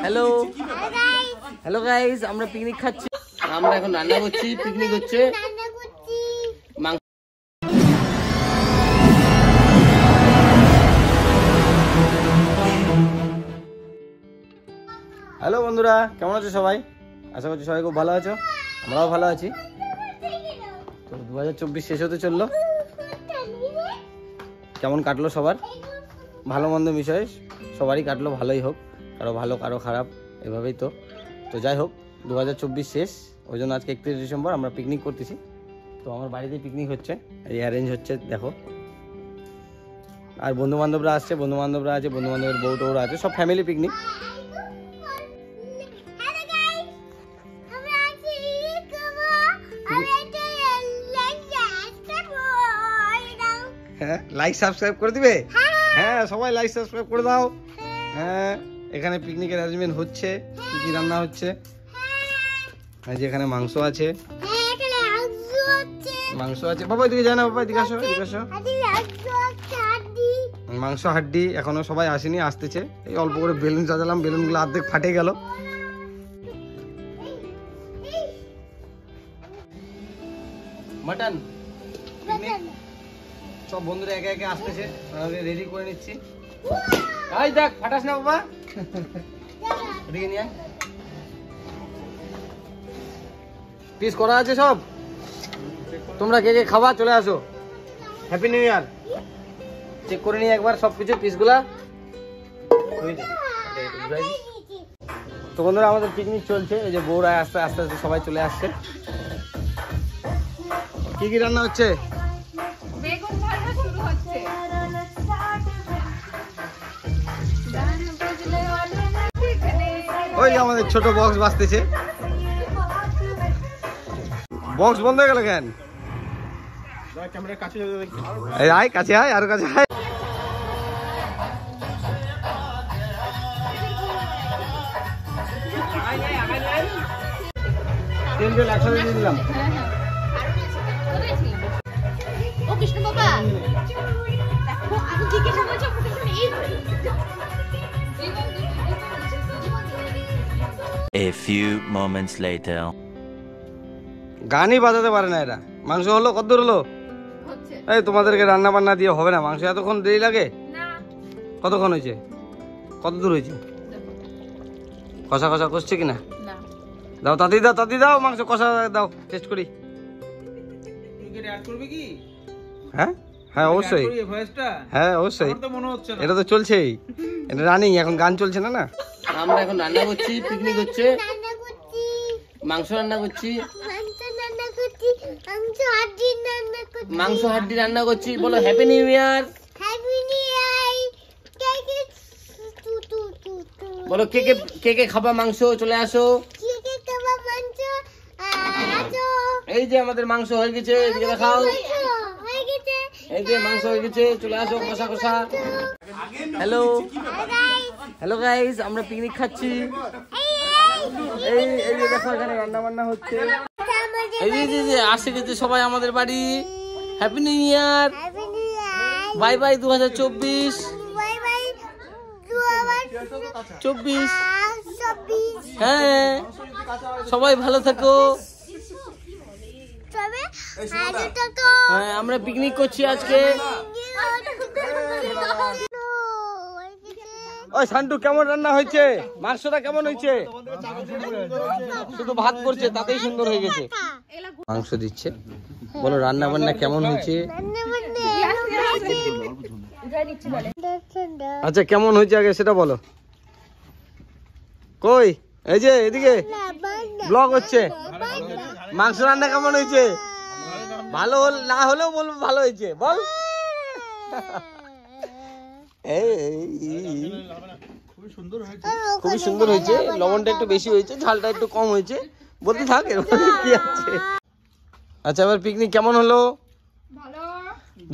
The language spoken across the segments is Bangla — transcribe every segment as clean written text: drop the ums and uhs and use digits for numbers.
হ্যালো হ্যালো গাইস, আমরা পিকনিক খাচ্ছি। আমরা এখন রান্না করছি, পিকনিক হচ্ছে। হ্যালো বন্ধুরা, কেমন আছো সবাই? আশা করছি সবাই খুব ভালো আছো, আমরাও ভালো আছি। তো 2024 শেষ হতে চললো। কেমন কাটলো সবার? ভালো মন্দ বিষয় সবারই কাটলো, ভালোই হোক, কারো ভালো কারো খারাপ, এভাবেই তো। তো যাই হোক, 2024 শেষ, ওই জন্য আজকে 31 ডিসেম্বর আমরা পিকনিক করতেছি। তো আমার বাড়িতে পিকনিক হচ্ছে, এই অ্যারেঞ্জ হচ্ছে দেখো। আর বন্ধু বান্ধবরা আসছে, বন্ধু বান্ধবরা আছে, বন্ধু বান্ধবের বউ টৌরা আছে, সব ফ্যামিলি পিকনিক। হ্যাঁ, লাইক সাবস্ক্রাইব করে দিবে। হ্যাঁ, সবাই লাইক সাবস্ক্রাইব করে দাও। হ্যাঁ, এখানে পিকনিকের অ্যারেঞ্জমেন্ট হচ্ছে। কি কি রান্না হচ্ছে? এই যে এখানে মাংস আছে, মাংস আছে। বাবা এদিকে যায় না, বাবা এদিকে আসো, এদিকে আসো। মাংস হাড্ডি, এখনো সবাই আসেনি, আসতেছে। এই অল্প করে বেলুন সাজালাম, বেলুনগুলো অর্ধেক ফাটে গেল। মাটন সব বন্ধুরা একে একে আসতেছে, রেডি করে নিচ্ছি। এই দেখ, ফাটাস না বাবা, এদিকে নিয়ে পিস করা আছে সব। তোমরা কে কে খাবা চলে আসো। Happy new year. চেক করে নিই একবার সবকিছু পিসগুলা। তো বন্ধুরা, আমাদের পিকনিক চলছে, এই যে বউরা আস্তে আস্তে আস্তে সবাই চলে আসছে। কি কি রান্না হচ্ছে? ওই আমাদের ছোট বক্স বাজতেছে। বক্স বন্ধ হয়ে গেল কেন? আয় কাছে, আয় আরো কাছে আয়। তেল জল একসাথে দিয়ে দিলাম। A few moments later. গানই বাজাতে পারে না এরা। মাংস হলো কতদূর হলো? এই তোমাদেরকে রান্না বান্না দিয়ে হবে না, মাংস এতক্ষণ দেরি লাগে? কতক্ষণ হয়েছে? কত দূর হয়েছে? কষা কষা করছে কিনা? দাও তাতি দাও, তাতি দাও, মাংস কষা দাও, টেস্ট করি। হ্যাঁ হ্যাঁ অবশ্যই, হ্যাঁ অবশ্যই, এটা তো চলছেই, এটা রানিং, এখন গান চলছে না। না, আমরা এখন রান্না করছি, পিকনিক হচ্ছে, মাংস রান্না করছি, মাংস হাড্ডি রান্না করছি। বলো হ্যাপি নিউ ইয়ার। বলো কে কে কে কে খাবা মাংস, চলে আসো। এই যে আমাদের মাংস হয়ে গেছে, এদিকে দেখাও। এই যে মাংস হয়ে গেছে, চলে আসো, কষা কষা। হ্যালো হ্যালো গাইস, আমরা পিকনিক খাচ্ছি। এই এই যে দেখো, এখানে রান্না বান্না হচ্ছে। এই যে আসে গেছে সবাই আমাদের বাড়ি। Happy new year, bye bye 2024। হ্যাঁ, সবাই ভালো থাকো। হ্যাঁ, আমরা পিকনিক করছি আজকে। ওই শান্টু, কেমন রান্না হয়েছে? মাংসটা কেমন হয়েছে? শুধু ভাত করছে, তাতেই সুন্দর হয়ে গেছে। মাংস দিচ্ছে। বলো রান্না বান্না কেমন হয়েছে? আচ্ছা, কেমন হয়েছে আগে সেটা বলো। কই, এই যে এদিকে ব্লগ হচ্ছে। মাংস রান্না কেমন হয়েছে? ভালো না হলেও বলবো ভালো হয়েছে, বল। খুবই সুন্দর হয়েছে। লবণটা একটু বেশি হয়েছে, ঝালটা একটু কম হয়েছে, বলতে থাক, কি আছে। আচ্ছা, এবার পিকনিক কেমন হলো?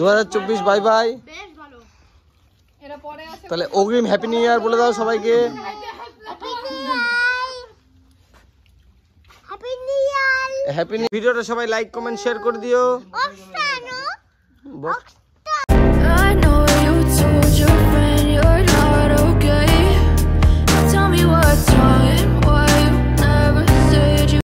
2024 বাই বাই। তাহলে অগ্রিম হ্যাপি নিউ ইয়ার বলে দাও সবাইকে। Happy new. ভিডিওটা সবাই লাইক কমেন্ট শেয়ার করে দিও। told you